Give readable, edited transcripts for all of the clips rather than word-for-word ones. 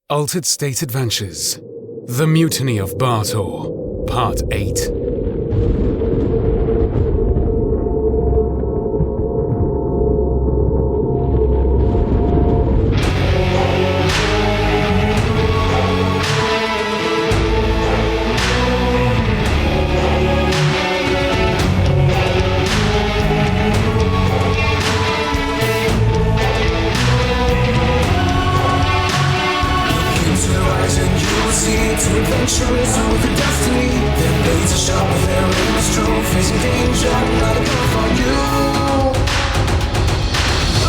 Altered State Adventures, The Mutiny of Baator, Part 8. To adventurers with a destiny, their blades are sharp, their aim is true, facing danger, not enough for you.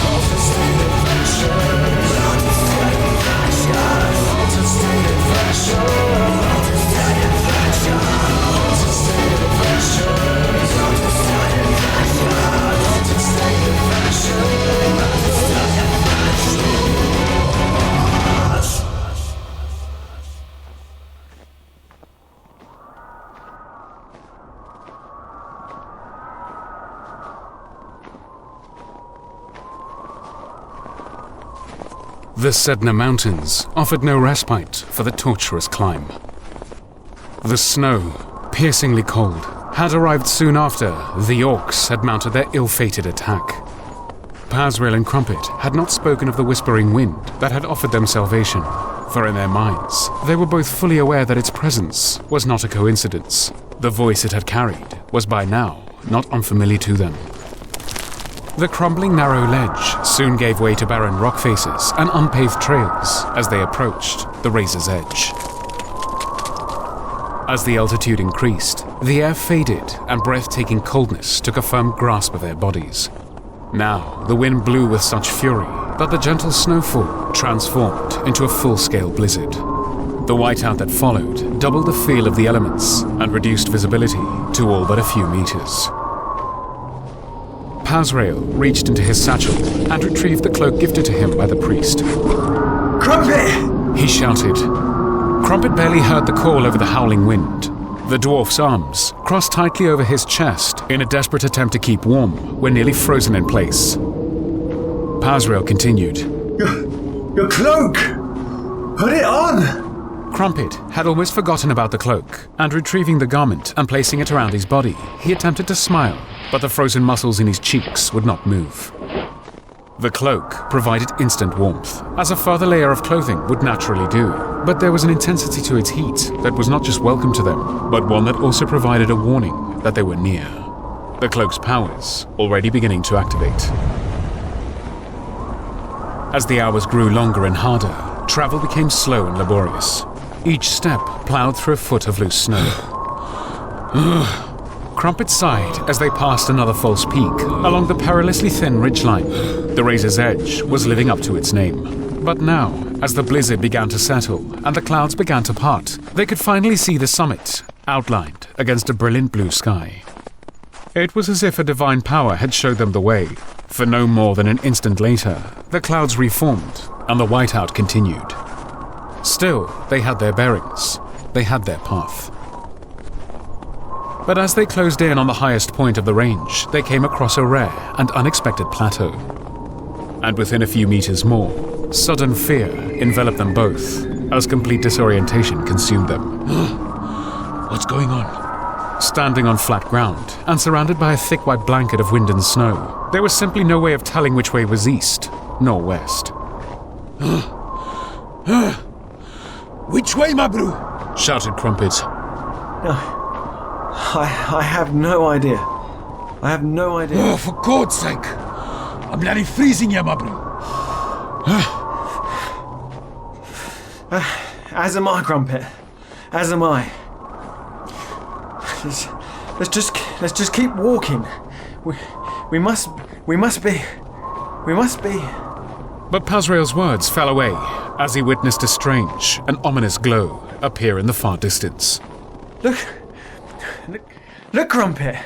Altered State Adventures, Altered State Adventures, Altered State Adventures, Altered State Adventures, Altered State Adventures, Altered State Adventures, Altered State Adventures, Altered State Adventures. The Sedna Mountains offered no respite for the torturous climb. The snow, piercingly cold, had arrived soon after the orcs had mounted their ill-fated attack. Pazrael and Krumpet had not spoken of the whispering wind that had offered them salvation, for in their minds they were both fully aware that its presence was not a coincidence. The voice it had carried was by now not unfamiliar to them. The crumbling narrow ledge soon gave way to barren rock faces and unpaved trails as they approached the razor's edge. As the altitude increased, the air faded and breathtaking coldness took a firm grasp of their bodies. Now, the wind blew with such fury that the gentle snowfall transformed into a full-scale blizzard. The whiteout that followed doubled the feel of the elements and reduced visibility to all but a few meters. Pazrael reached into his satchel and retrieved the cloak gifted to him by the priest. Krumpet! He shouted. Krumpet barely heard the call over the howling wind. The dwarf's arms, crossed tightly over his chest in a desperate attempt to keep warm, were nearly frozen in place. Pazrael continued. Your cloak! Put it on! Krumpet had almost forgotten about the cloak, and retrieving the garment and placing it around his body, he attempted to smile, but the frozen muscles in his cheeks would not move. The cloak provided instant warmth, as a further layer of clothing would naturally do, but there was an intensity to its heat that was not just welcome to them, but one that also provided a warning that they were near. The cloak's powers already beginning to activate. As the hours grew longer and harder, travel became slow and laborious. Each step plowed through a foot of loose snow. Krumpet sighed as they passed another false peak along the perilously thin ridgeline. The razor's edge was living up to its name. But now, as the blizzard began to settle and the clouds began to part, they could finally see the summit, outlined against a brilliant blue sky. It was as if a divine power had showed them the way, for no more than an instant later, the clouds reformed and the whiteout continued. Still, they had their bearings. They had their path. But as they closed in on the highest point of the range, they came across a rare and unexpected plateau. And within a few meters more, sudden fear enveloped them both, as complete disorientation consumed them. What's going on? Standing on flat ground and surrounded by a thick white blanket of wind and snow, there was simply no way of telling which way was east nor west. Which way, my bro? Shouted Krumpet. I have no idea. I have no idea. Oh, for God's sake. I'm bloody freezing here, my bro. As am I, Krumpet. As am I. Let's just keep walking. We must be. But Pazrael's words fell away as he witnessed a strange and ominous glow appear in the far distance. Look, Krumpet.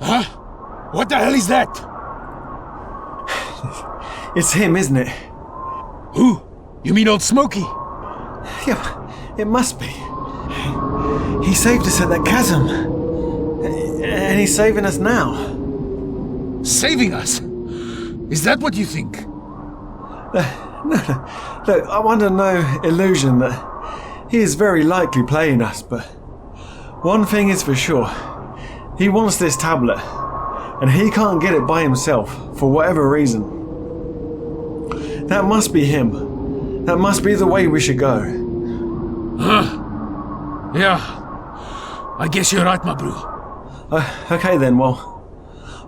Huh? What the hell is that? It's him, isn't it? Who? You mean old Smokey? Yeah, it must be. He saved us at that chasm. And he's saving us now. Saving us? Is that what you think? Look, I'm under no illusion that he is very likely playing us, but one thing is for sure. He wants this tablet, and he can't get it by himself, for whatever reason. That must be him. That must be the way we should go. Yeah. I guess you're right, my bro. Okay then, well,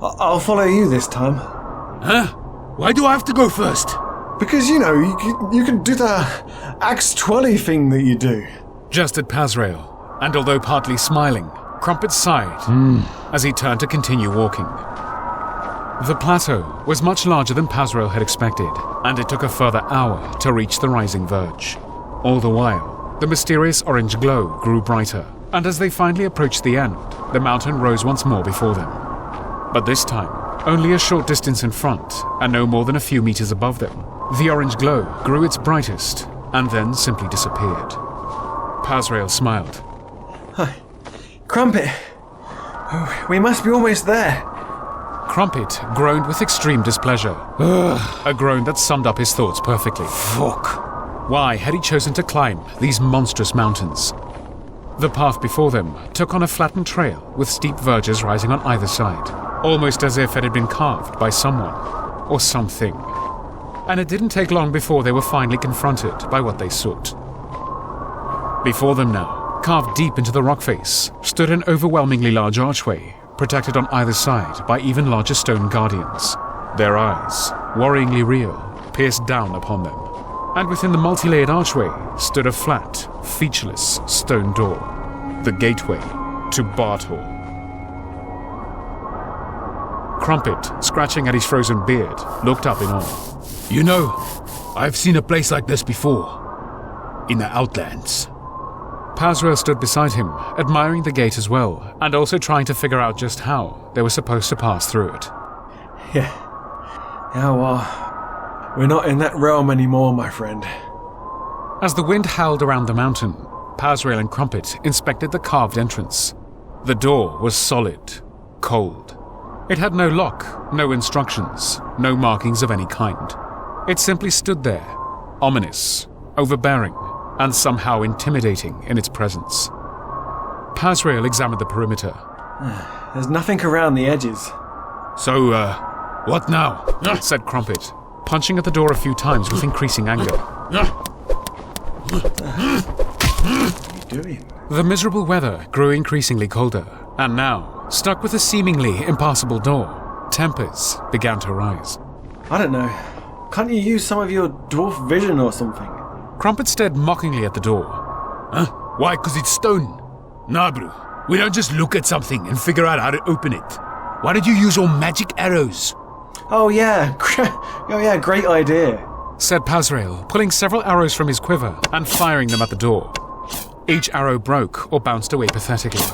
I'll follow you this time. Huh? Why do I have to go first? Because, you know, you can do the axe twirly thing that you do. Jested Pazrael, and although partly smiling, Krumpet sighed as he turned to continue walking. The plateau was much larger than Pazrael had expected, and it took a further hour to reach the rising verge. All the while, the mysterious orange glow grew brighter, and as they finally approached the end, the mountain rose once more before them. But this time, only a short distance in front, and no more than a few meters above them, the orange glow grew its brightest, and then simply disappeared. Pazrael smiled. Krumpet, we must be almost there. Krumpet groaned with extreme displeasure, a groan that summed up his thoughts perfectly. Fuck. Why had he chosen to climb these monstrous mountains? The path before them took on a flattened trail with steep verges rising on either side, almost as if it had been carved by someone or something. And it didn't take long before they were finally confronted by what they sought. Before them now, carved deep into the rock face, stood an overwhelmingly large archway, protected on either side by even larger stone guardians. Their eyes, worryingly real, pierced down upon them. And within the multi-layered archway stood a flat, featureless stone door, the gateway to Baator. Krumpet, scratching at his frozen beard, looked up in awe. You know, I've seen a place like this before. In the Outlands. Pazrael stood beside him, admiring the gate as well, and also trying to figure out just how they were supposed to pass through it. Yeah, well, we're not in that realm anymore, my friend. As the wind howled around the mountain, Pazrael and Krumpet inspected the carved entrance. The door was solid, cold. It had no lock, no instructions, no markings of any kind. It simply stood there, ominous, overbearing, and somehow intimidating in its presence. Pazrael examined the perimeter. There's nothing around the edges. So, what now? Said Krumpet, punching at the door a few times with increasing anger. What are you doing? The miserable weather grew increasingly colder, and now, stuck with a seemingly impassable door, tempers began to rise. I don't know. Can't you use some of your dwarf vision or something? Krumpet stared mockingly at the door. Huh? Why? 'Cause it's stone? Nah, bro. We don't just look at something and figure out how to open it. Why don't you use your magic arrows? Oh yeah, great idea. Said Pazrael, pulling several arrows from his quiver and firing them at the door. Each arrow broke or bounced away pathetically.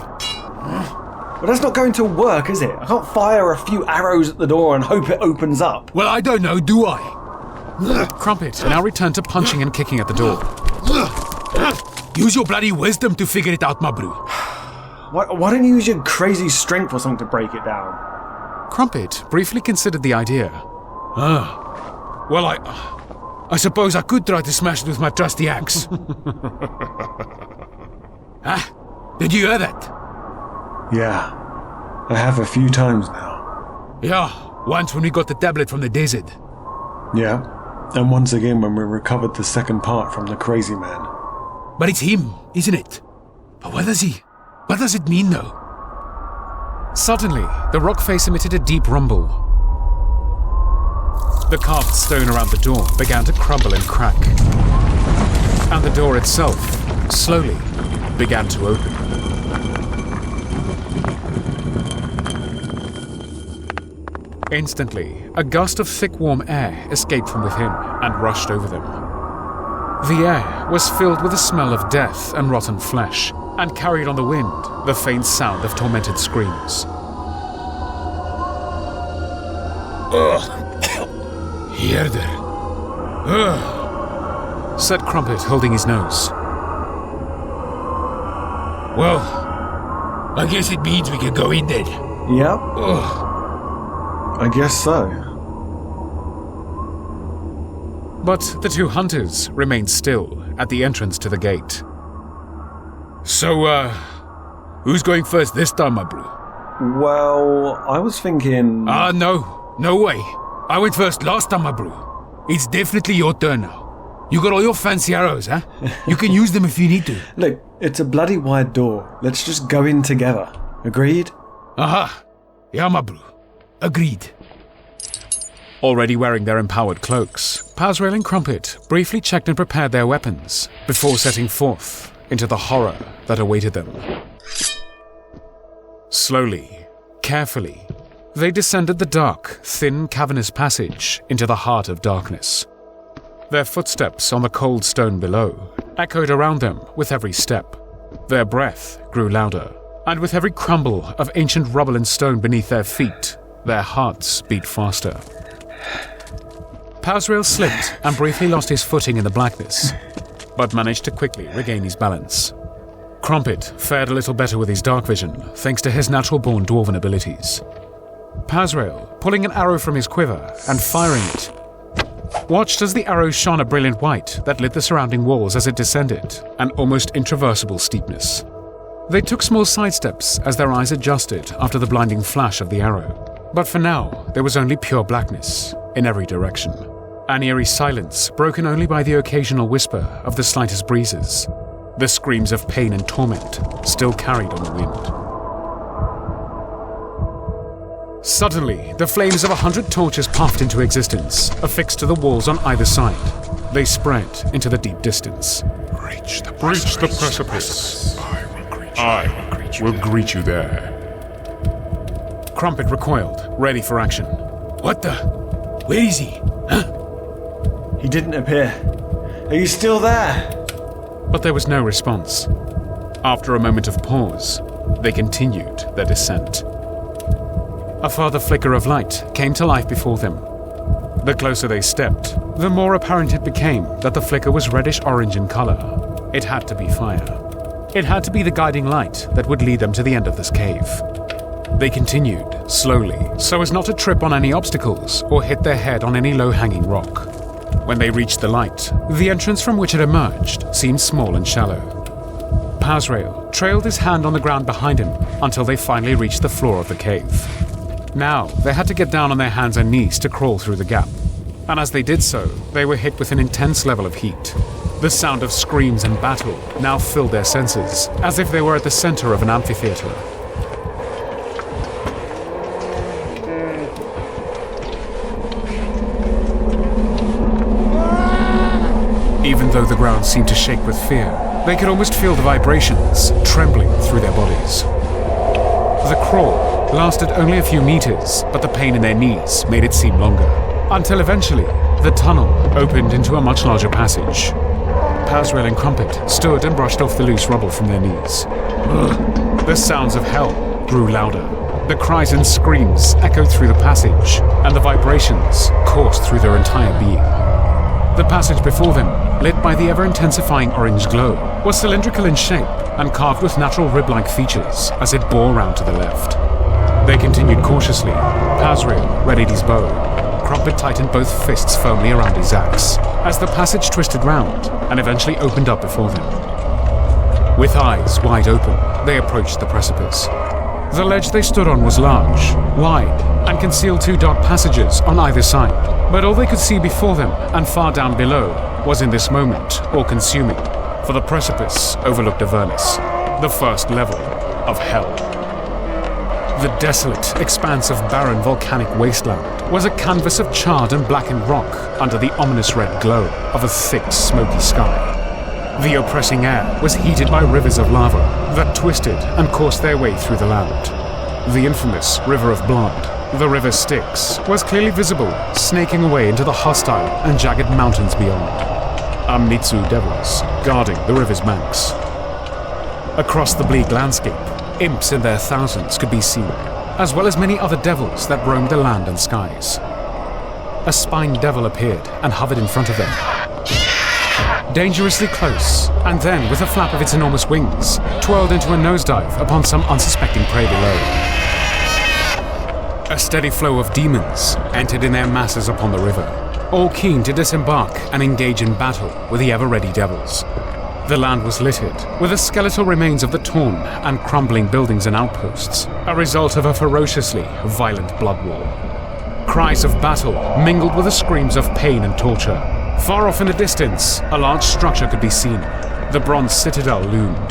But that's not going to work, is it? I can't fire a few arrows at the door and hope it opens up. Well, I don't know, do I? Krumpet now returned to punching and kicking at the door. Use your bloody wisdom to figure it out, my bro. Why don't you use your crazy strength or something to break it down? Krumpet briefly considered the idea. Well, I suppose I could try to smash it with my trusty axe. Huh? Did you hear that? Yeah, I have a few times now. Yeah, once when we got the tablet from the desert. Yeah, and once again when we recovered the second part from the crazy man. But it's him, isn't it? But what does it mean though? Suddenly, the rock face emitted a deep rumble. The carved stone around the door began to crumble and crack. And the door itself, slowly, began to open. Instantly, a gust of thick warm air escaped from within and rushed over them. The air was filled with the smell of death and rotten flesh, and carried on the wind the faint sound of tormented screams. Hear that? Said Krumpet, holding his nose. Well, I guess it means we can go in then. Yep. I guess so. But the two hunters remained still at the entrance to the gate. So, who's going first this time, my bro? Well, I was thinking... No way. I went first last time, my bro. It's definitely your turn now. You got all your fancy arrows, huh? You can use them if you need to. Look, it's a bloody wide door. Let's just go in together. Agreed? Aha. Yeah, my bro. Agreed. Already wearing their empowered cloaks, Pazrael and Krumpet briefly checked and prepared their weapons before setting forth into the horror that awaited them. Slowly, carefully, they descended the dark, thin, cavernous passage into the heart of darkness. Their footsteps on the cold stone below echoed around them with every step. Their breath grew louder, and with every crumble of ancient rubble and stone beneath their feet, their hearts beat faster. Pazrael slipped and briefly lost his footing in the blackness, but managed to quickly regain his balance. Krumpet fared a little better with his dark vision, thanks to his natural-born dwarven abilities. Pazrael, pulling an arrow from his quiver and firing it, watched as the arrow shone a brilliant white that lit the surrounding walls as it descended an almost intraversable steepness. They took small sidesteps as their eyes adjusted after the blinding flash of the arrow, but for now there was only pure blackness in every direction. An eerie silence broken only by the occasional whisper of the slightest breezes. The screams of pain and torment still carried on the wind. Suddenly, the flames of 100 torches puffed into existence, affixed to the walls on either side. They spread into the deep distance. Reach the precipice. I will greet you there. Krumpet recoiled, ready for action. What the? Where is he? Huh? He didn't appear. Are you still there? But there was no response. After a moment of pause, they continued their descent. A further flicker of light came to life before them. The closer they stepped, the more apparent it became that the flicker was reddish-orange in color. It had to be fire. It had to be the guiding light that would lead them to the end of this cave. They continued, slowly, so as not to trip on any obstacles or hit their head on any low-hanging rock. When they reached the light, the entrance from which it emerged seemed small and shallow. Pazrael trailed his hand on the ground behind him until they finally reached the floor of the cave. Now, they had to get down on their hands and knees to crawl through the gap. And as they did so, they were hit with an intense level of heat. The sound of screams and battle now filled their senses, as if they were at the center of an amphitheater. Even though the ground seemed to shake with fear, they could almost feel the vibrations trembling through their bodies. The crawl lasted only a few meters, but the pain in their knees made it seem longer, until eventually the tunnel opened into a much larger passage. Pazrael and Krumpet stood and brushed off the loose rubble from their knees. The sounds of hell grew louder. The cries and screams echoed through the passage, and the vibrations coursed through their entire being. The passage before them, lit by the ever-intensifying orange glow, was cylindrical in shape and carved with natural rib-like features as it bore round to the left. They continued cautiously. Pazrael readied his bow. Krumpet tightened both fists firmly around his axe as the passage twisted round and eventually opened up before them. With eyes wide open, they approached the precipice. The ledge they stood on was large, wide, and concealed two dark passages on either side. But all they could see before them and far down below was in this moment all-consuming, for the precipice overlooked Avernus, the first level of hell. The desolate expanse of barren volcanic wasteland was a canvas of charred and blackened rock under the ominous red glow of a thick, smoky sky. The oppressing air was heated by rivers of lava that twisted and coursed their way through the land. The infamous River of Blood, the River Styx, was clearly visible, snaking away into the hostile and jagged mountains beyond. Amnitsu devils guarding the river's banks. Across the bleak landscape, imps in their thousands could be seen, as well as many other devils that roamed the land and skies. A spined devil appeared and hovered in front of them, dangerously close, and then, with a flap of its enormous wings, twirled into a nosedive upon some unsuspecting prey below. A steady flow of demons entered in their masses upon the river, all keen to disembark and engage in battle with the ever-ready devils. The land was littered with the skeletal remains of the torn and crumbling buildings and outposts, a result of a ferociously violent blood war. Cries of battle mingled with the screams of pain and torture. Far off in the distance, a large structure could be seen. The bronze citadel loomed.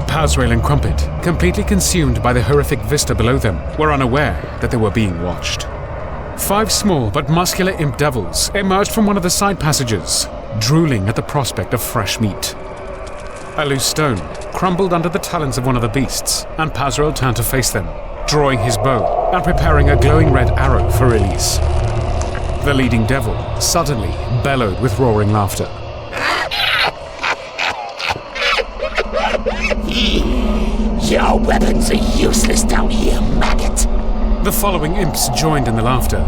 Pazrael and Krumpet, completely consumed by the horrific vista below them, were unaware that they were being watched. 5 small but muscular imp devils emerged from one of the side passages, drooling at the prospect of fresh meat. A loose stone crumbled under the talons of one of the beasts, and Pazrael turned to face them, drawing his bow and preparing a glowing red arrow for release. The leading devil suddenly bellowed with roaring laughter. Your weapons are useless down here, maggot. The following imps joined in the laughter,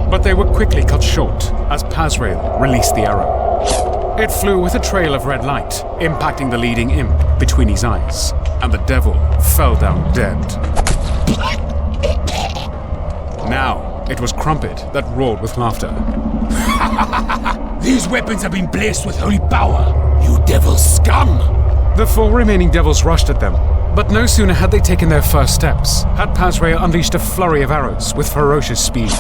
but they were quickly cut short as Pazrael released the arrow. It flew with a trail of red light, impacting the leading imp between his eyes, and the devil fell down dead. Now it was Krumpet that roared with laughter. These weapons have been blessed with holy power, you devil scum! The 4 remaining devils rushed at them, but no sooner had they taken their first steps, had Pazrael unleashed a flurry of arrows with ferocious speed.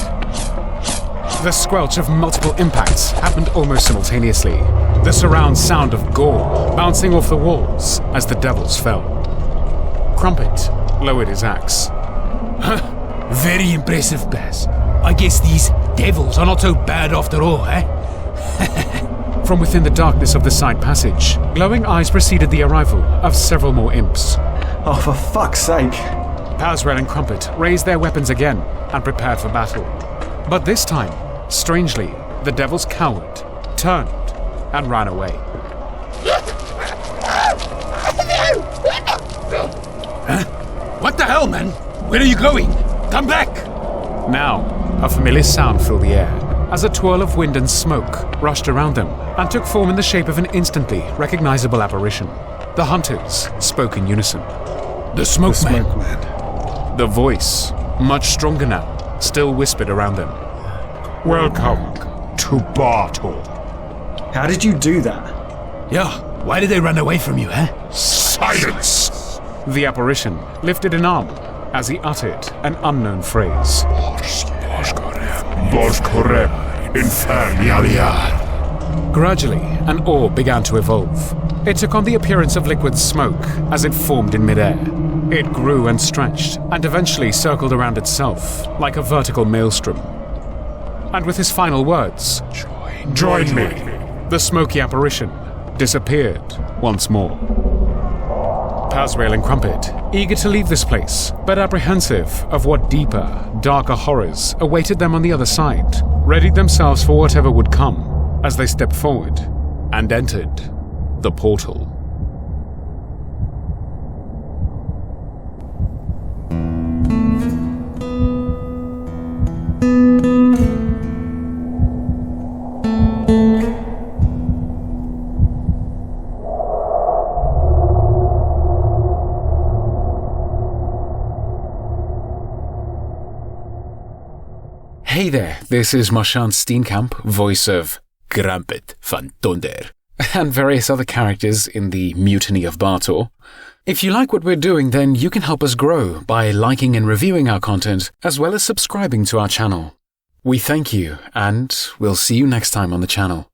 The squelch of multiple impacts happened almost simultaneously, the surround sound of gore bouncing off the walls as the devils fell. Krumpet lowered his axe. Very impressive, Paz. I guess these devils are not so bad after all, eh? From within the darkness of the side passage, glowing eyes preceded the arrival of several more imps. Oh, for fuck's sake. Pazrael and Krumpet raised their weapons again and prepared for battle. But this time, strangely, the devils cowered, turned, and ran away. Huh? What the hell, man? Where are you going? Come back! Now, a familiar sound filled the air as a twirl of wind and smoke rushed around them and took form in the shape of an instantly recognizable apparition. The hunters spoke in unison. The smoke man. The voice, much stronger now, still whispered around them. Welcome to Baator. How did you do that? Yeah, why did they run away from you, eh? Silence! The apparition lifted an arm as he uttered an unknown phrase. Voskorem infernialia. Gradually, an orb began to evolve. It took on the appearance of liquid smoke as it formed in midair. It grew and stretched, and eventually circled around itself like a vertical maelstrom. And with his final words, Join me. the smoky apparition disappeared once more. Pazrael and Krumpet, eager to leave this place, but apprehensive of what deeper, darker horrors awaited them on the other side, readied themselves for whatever would come as they stepped forward and entered the portal. Hey there, this is Marchand Steenkamp, voice of Krumpet van Thunder, and various other characters in the Mutiny of Baator. If you like what we're doing, then you can help us grow by liking and reviewing our content, as well as subscribing to our channel. We thank you, and we'll see you next time on the channel.